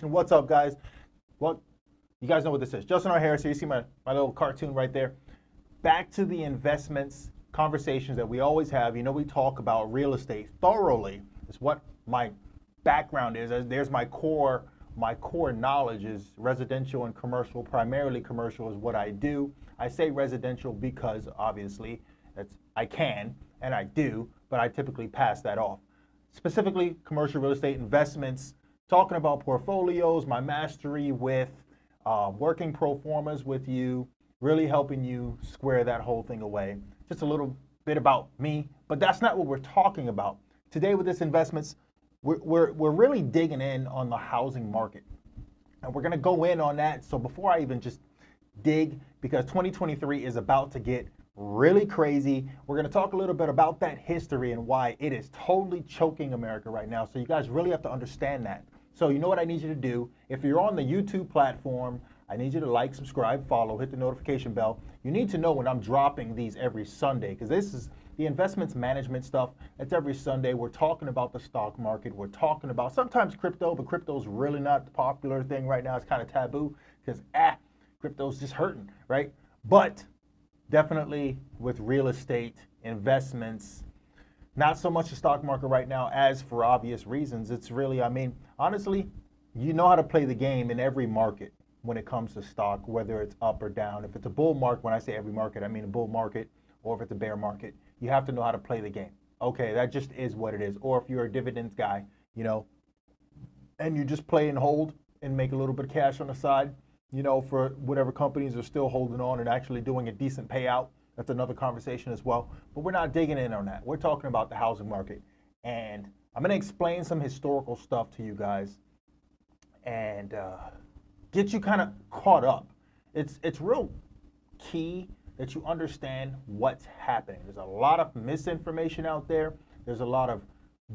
What's up, guys? Well, you guys know what this is. Justin R. Harris here. You see my little cartoon right there. Back to the investments conversations that we always have. You know, we talk about real estate thoroughly. It's what my background is. There's my core knowledge is residential and commercial. Primarily commercial is what I do. I say residential because obviously I can and I do, but I typically pass that off. Specifically, commercial real estate investments, talking about portfolios, my mastery with working pro formas with you, really helping you square that whole thing away. Just a little bit about me, but that's not what we're talking about. Today with this investments, we're really digging in on the housing market. And we're gonna go in on that. So before I even just dig, because 2023 is about to get really crazy, we're gonna talk a little bit about that history and why it is totally choking America right now. So you guys really have to understand that. So you know what I need you to do? If you're on the YouTube platform, I need you to like, subscribe, follow, hit the notification bell. You need to know when I'm dropping these every Sunday, because this is the investments management stuff. That's every Sunday. We're talking about the stock market. We're talking about sometimes crypto, but crypto's really not the popular thing right now. It's kind of taboo because crypto's just hurting, right? But definitely with real estate, investments, not so much the stock market right now, as for obvious reasons. It's really, I mean, honestly, you know how to play the game in every market when it comes to stock, whether it's up or down. If it's a bull market, when I say every market, I mean a bull market, or if it's a bear market, you have to know how to play the game. Okay, that just is what it is. Or if you're a dividends guy, you know, and you just play and hold and make a little bit of cash on the side, you know, for whatever companies are still holding on and actually doing a decent payout. That's another conversation as well. But we're not digging in on that. We're talking about the housing market. And I'm going to explain some historical stuff to you guys and get you kind of caught up. It's real key that you understand what's happening. There's a lot of misinformation out there. There's a lot of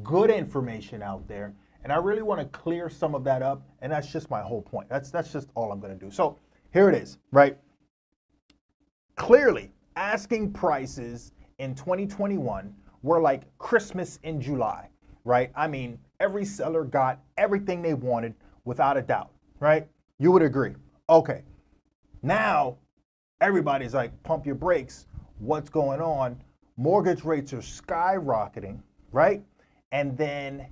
good information out there. And I really want to clear some of that up. And that's just my whole point. That's just all I'm going to do. So here it is, right? Clearly, asking prices in 2021 were like Christmas in July, right? I mean, every seller got everything they wanted without a doubt, right? You would agree. Okay. Now, everybody's like, pump your brakes. What's going on? Mortgage rates are skyrocketing, right? And then,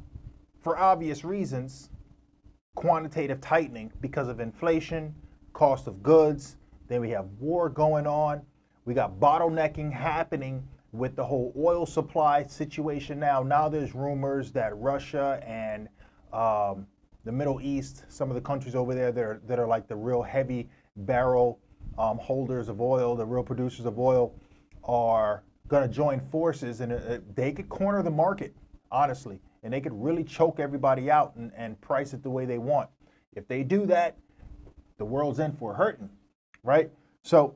for obvious reasons, quantitative tightening because of inflation, cost of goods. Then we have war going on. We got bottlenecking happening with the whole oil supply situation now. Now there's rumors that Russia and the Middle East, some of the countries over there that are like the real heavy barrel holders of oil, the real producers of oil, are going to join forces, and they could corner the market, honestly, and they could really choke everybody out and price it the way they want. If they do that, the world's in for hurting, right? So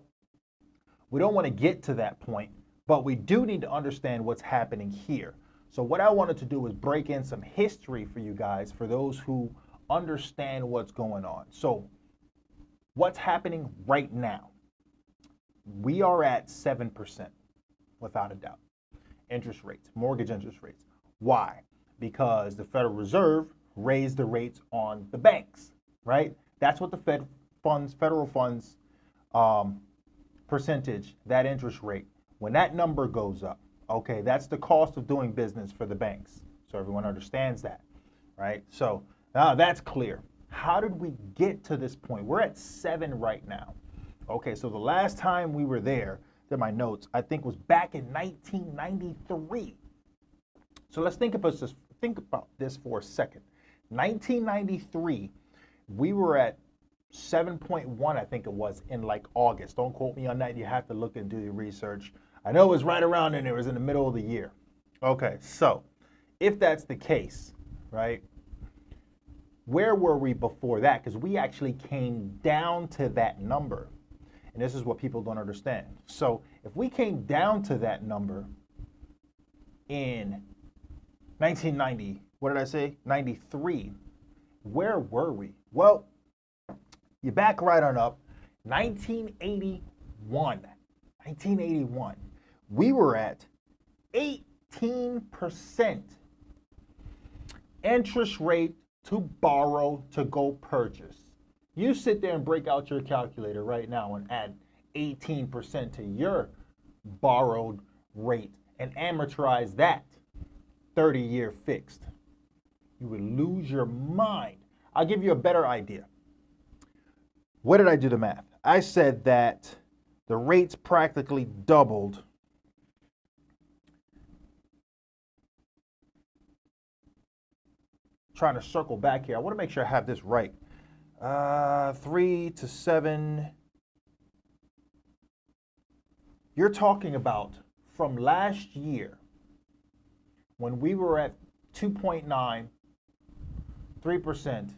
we don't want to get to that point, but we do need to understand what's happening here. So what I wanted to do is break in some history for you guys, for those who understand what's going on. So what's happening right now? We are at 7%, without a doubt. Interest rates, mortgage interest rates. Why? Because the Federal Reserve raised the rates on the banks, right? That's what the federal funds percentage, that interest rate, when that number goes up, okay, that's the cost of doing business for the banks. So everyone understands that, right? So now that's clear. How did we get to this point? We're at 7 right now. Okay, so the last time we were there, in my notes, I think was back in 1993. So let's think about this for a second. 1993, we were at 7.1, I think it was, in like August. Don't quote me on that. You have to look and do your research. I know it was right around in there. It was in the middle of the year. Okay, so if that's the case, right, where were we before that? Because we actually came down to that number. And this is what people don't understand. So if we came down to that number in 1990, what did I say? 93, where were we? Well, you back right on up, 1981, we were at 18% interest rate to borrow to go purchase. You sit there and break out your calculator right now and add 18% to your borrowed rate and amortize that 30-year fixed. You would lose your mind. I'll give you a better idea. What did I do the math? I said that the rates practically doubled trying to circle back here. I want to make sure I have this right. 3 to 7. You're talking about from last year when we were at 2.9, 3%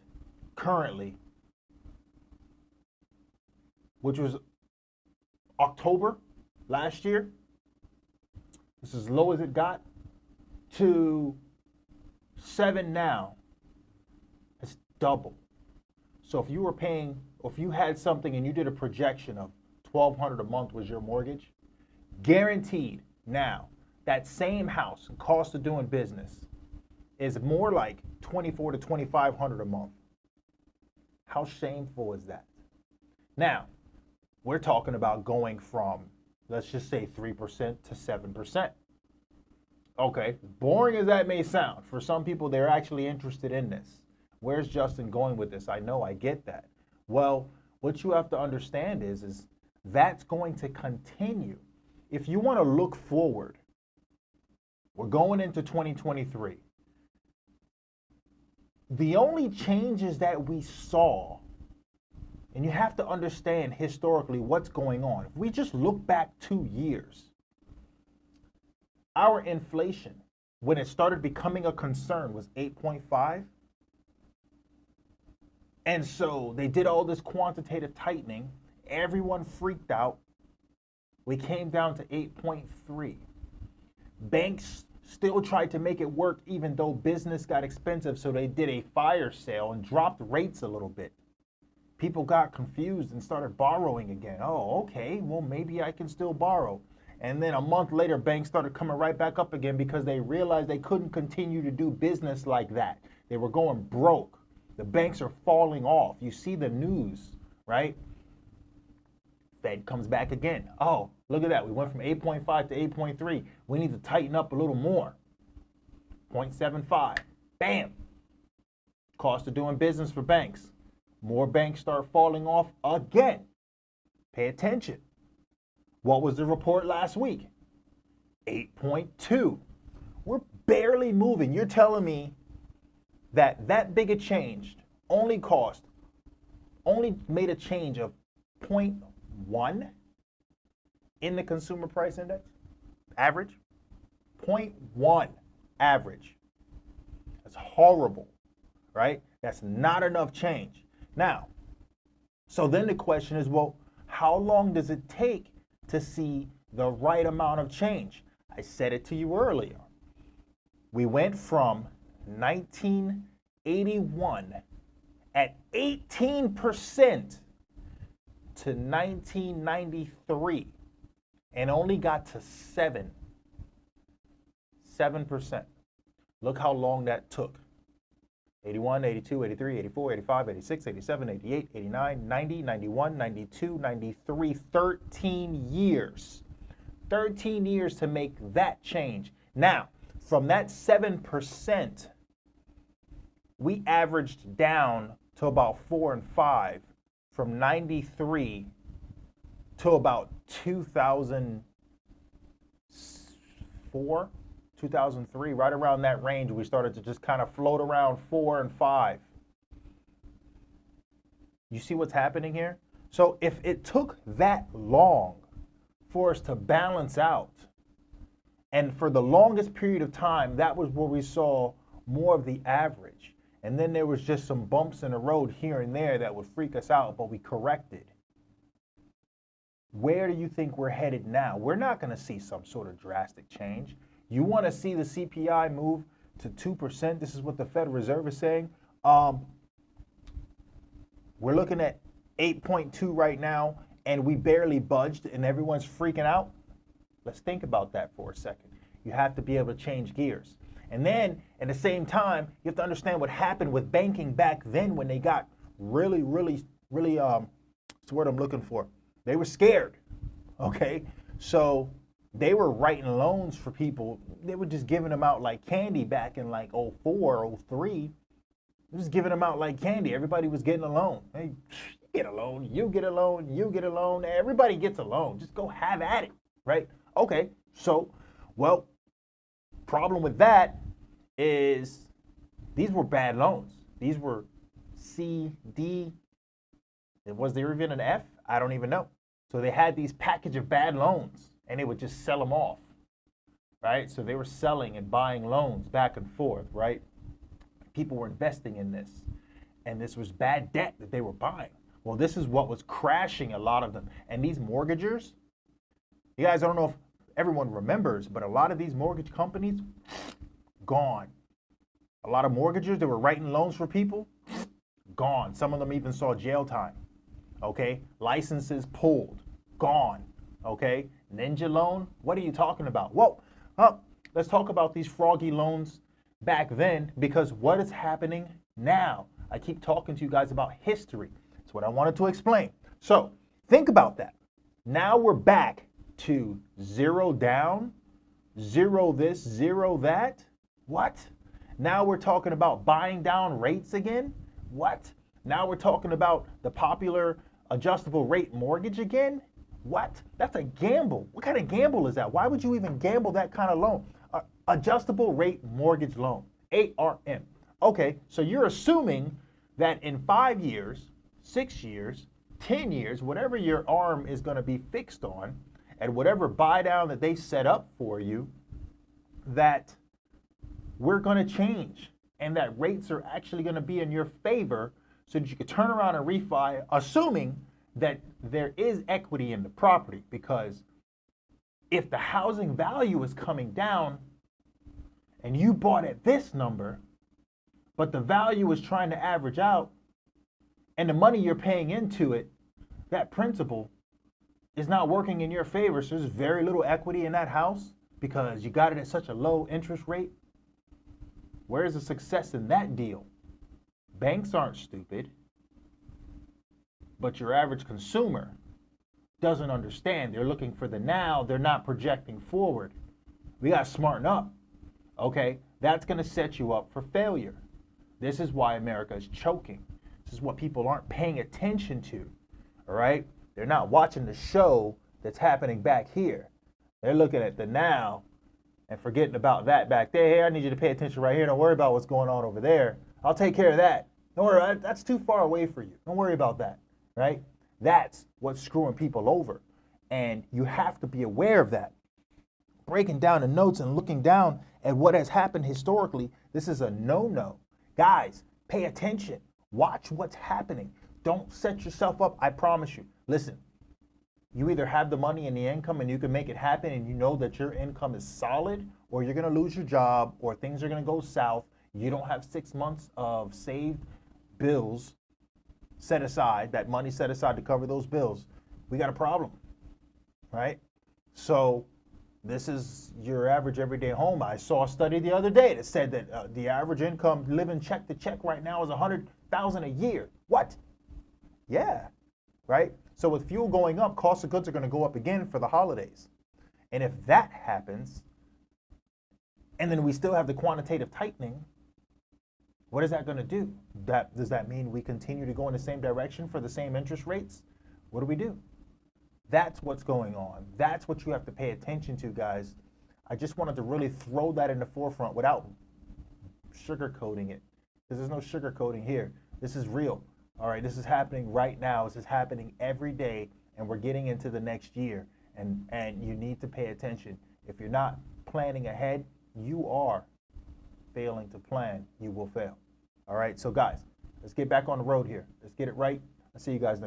currently, which was October last year. This is as low as it got, to 7 now. It's double. So if you were paying, or if you had something and you did a projection of $1,200 a month was your mortgage, guaranteed now that same house, cost of doing business, is more like $2,400 to $2,500 a month. How shameful is that? Now, we're talking about going from, let's just say 3% to 7%. Okay, boring as that may sound, for some people they're actually interested in this. Where's Justin going with this? I know, I get that. Well, what you have to understand is that's going to continue. If you want to look forward, we're going into 2023. The only changes that we saw, and you have to understand historically what's going on. If we just look back 2 years, our inflation, when it started becoming a concern, was 8.5. And so they did all this quantitative tightening. Everyone freaked out. We came down to 8.3. Banks still tried to make it work even though business got expensive, so they did a fire sale and dropped rates a little bit. People got confused and started borrowing again. Oh, okay, well, maybe I can still borrow. And then a month later, banks started coming right back up again because they realized they couldn't continue to do business like that. They were going broke. The banks are falling off. You see the news, right? Fed comes back again. Oh, look at that. We went from 8.5 to 8.3. We need to tighten up a little more. 0.75. Bam. Cost of doing business for banks. More banks start falling off again. Pay attention. What was the report last week? 8.2. We're barely moving. You're telling me that big a change only made a change of 0.1 in the consumer price index? Average? 0.1 average. That's horrible, right? That's not enough change. Now, so then the question is, well, how long does it take to see the right amount of change? I said it to you earlier. We went from 1981 at 18% to 1993 and only got to 7%. Look how long that took. 81, 82, 83, 84, 85, 86, 87, 88, 89, 90, 91, 92, 93, 13 years. 13 years to make that change. Now, from that 7%, we averaged down to about 4 and 5 from 93 to about 2004, 2003, right around that range. We started to just kind of float around 4 and 5. You see what's happening here? So if it took that long for us to balance out, and for the longest period of time, that was where we saw more of the average. And then there was just some bumps in the road here and there that would freak us out, but we corrected. Where do you think we're headed now? We're not going to see some sort of drastic change. You want to see the CPI move to 2%? This is what the Federal Reserve is saying. We're looking at 8.2 right now, and we barely budged, and everyone's freaking out. Let's think about that for a second. You have to be able to change gears. And then at the same time, you have to understand what happened with banking back then when they got really, what's the word I'm looking for? They were scared, okay? So they were writing loans for people. They were just giving them out like candy back in like '04, '03. They was giving them out like candy. Everybody was getting a loan. Hey, you get a loan, you get a loan, you get a loan. Everybody gets a loan. Just go have at it, right? Okay, so, well, problem with that is these were bad loans. These were C, D. Was there even an F? I don't even know. So they had these package of bad loans and they would just sell them off, right? So they were selling and buying loans back and forth, right? People were investing in this, and this was bad debt that they were buying. Well, this is what was crashing a lot of them. And these mortgagers, you guys, I don't know if everyone remembers, but a lot of these mortgage companies, gone. A lot of mortgagers that were writing loans for people, gone. Some of them even saw jail time, okay? Licenses pulled, gone, okay? Ninja loan, what are you talking about? Whoa, let's talk about these froggy loans back then, because what is happening now? I keep talking to you guys about history. That's what I wanted to explain. So think about that. Now we're back to zero down, zero this, zero that. What? Now we're talking about buying down rates again? What? Now we're talking about the popular adjustable rate mortgage again? What? That's a gamble. What kind of gamble is that? Why would you even gamble that kind of loan? Adjustable rate mortgage loan, ARM. Okay, so you're assuming that in 5 years, 6 years, 10 years, whatever your ARM is going to be fixed on, and whatever buy down that they set up for you, that we're going to change and that rates are actually going to be in your favor so that you can turn around and refi, assuming that there is equity in the property. Because if the housing value is coming down and you bought at this number, but the value is trying to average out, and the money you're paying into it, that principal, is not working in your favor, so there's very little equity in that house because you got it at such a low interest rate. Where's the success in that deal? Banks aren't stupid, but your average consumer doesn't understand. They're looking for the now, they're not projecting forward. We got to smarten up, okay? That's going to set you up for failure. This is why America is choking. This is what people aren't paying attention to, all right? They're not watching the show that's happening back here. They're looking at the now and forgetting about that back there. Hey, I need you to pay attention right here. Don't worry about what's going on over there. I'll take care of that. Don't worry, that's too far away for you. Don't worry about that, right? That's what's screwing people over. And you have to be aware of that. Breaking down the notes and looking down at what has happened historically, this is a no-no. Guys, pay attention. Watch what's happening. Don't set yourself up, I promise you. Listen, you either have the money and the income and you can make it happen and you know that your income is solid, or you're going to lose your job, or things are going to go south. You don't have 6 months of saved bills set aside, that money set aside to cover those bills. We got a problem, right? So this is your average everyday home. I saw a study the other day that said that the average income living check to check right now is $100,000 a year. What? Yeah, right? So with fuel going up, cost of goods are going to go up again for the holidays. And if that happens, and then we still have the quantitative tightening, what is that going to do? Does that mean we continue to go in the same direction for the same interest rates? What do? That's what's going on. That's what you have to pay attention to, guys. I just wanted to really throw that in the forefront without sugarcoating it, because there's no sugarcoating here. This is real. All right, this is happening right now. This is happening every day, and we're getting into the next year, and you need to pay attention. If you're not planning ahead, you are failing to plan. You will fail. All right, so guys, let's get back on the road here. Let's get it right. I'll see you guys next time.